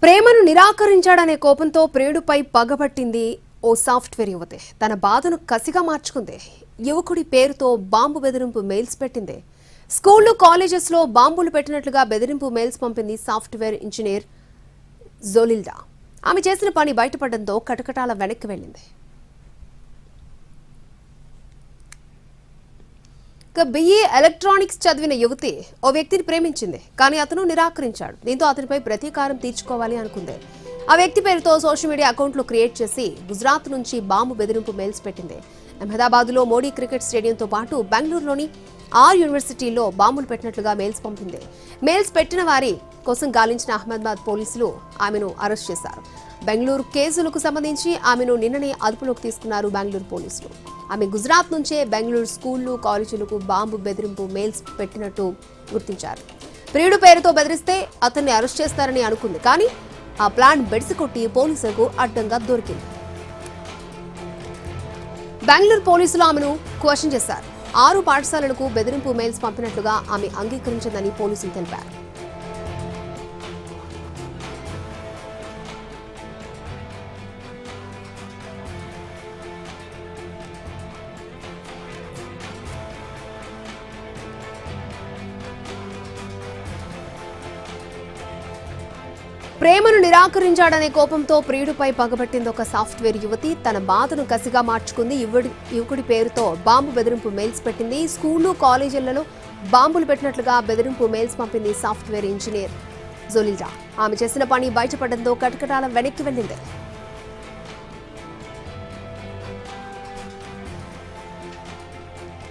ప్రేమను నిరాకరించాడనే కోపంతో ప్రియుడిపై పగబట్టింది ఓ సాఫ్ట్వేర్ యువతి. తన బాధను కసిగా మార్చుకుంది. యువకుడి పేరుతో బాంబు బెదిరింపు మెయిల్స్ పెట్టింది. స్కూళ్లు కాలేజెస్లో బాంబులు పెట్టినట్లుగా బెదిరింపు మెయిల్స్ పంపింది సాఫ్ట్వేర్ ఇంజనీర్ జోలిల్డా. ఆమె చేసిన పని బయటపడడంతో కటకటాల వెనక్కి వెళ్ళింది. బిఏ ఎలక్ట్రానిక్స్ చదివిన యువతి ఓ వ్యక్తిని ప్రేమించింది. కానీ అతను నిరాకరించాడు. దీంతో అతనిపై ప్రతీకారం తీర్చుకోవాలి అనుకుంది. ఆ వ్యక్తి పేరుతో సోషల్ మీడియా అకౌంట్లు క్రియేట్ చేసి గుజరాత్ నుంచి బాంబు బెదిరింపు మెయిల్స్ పెట్టింది. అహ్మదాబాద్లో మోడీ క్రికెట్ స్టేడియంతో పాటు బెంగళూరులోని 6 యూనివర్సిటీల్లో బాంబులు పెట్టినట్లుగా మెయిల్స్ పంపింది. మెయిల్స్ పెట్టిన వారి కోసం గాలించిన అహ్మదాబాద్ పోలీసులు ఆమెను అరెస్ట్ చేశారు. బెంగళూరు కేసులకు సంబంధించి ఆమెను నిన్ననే అదుపులోకి తీసుకున్నారు బెంగళూరు పోలీసులు. ఆమె గుజరాత్ నుంచే బెంగళూరు స్కూళ్లు కాలేజీలకు బాంబు బెదిరింపు మెయిల్స్ పెట్టినట్టు గుర్తించారు. ప్రియుడు పేరుతో బెదిరిస్తే అతన్ని అరెస్ట్ చేస్తారని అనుకుంది. కానీ ఆ ప్లాన్ బెడిసికొట్టి పోలీసులకు అడ్డంగా దొరికింది. బెంగళూరు పోలీసులు ఆమెను క్వశ్చన్ చేశారు. 6 పాఠశాలలకు బెదిరింపు మెయిల్స్ పంపినట్లుగా ఆమె అంగీకరించిందని పోలీసులు తెలిపారు. ప్రేమను నిరాకరించాడనే కోపంతో ప్రియుడిపై పగబట్టింది ఒక సాఫ్ట్వేర్ యువతి. తన బాధను కసిగా మార్చుకుంది. యువకుడి పేరుతో బాంబు బెదిరింపు మెయిల్స్ పెట్టింది. స్కూళ్లు కాలేజీలలో బాంబులు పెట్టినట్లుగా బెదిరింపు మెయిల్స్ పంపింది సాఫ్ట్వేర్ ఇంజనీర్ జోలిల్డా. ఆమె చేసిన పని బయటపడడంతో కటకటాల వెనక్కి వెళ్ళింది.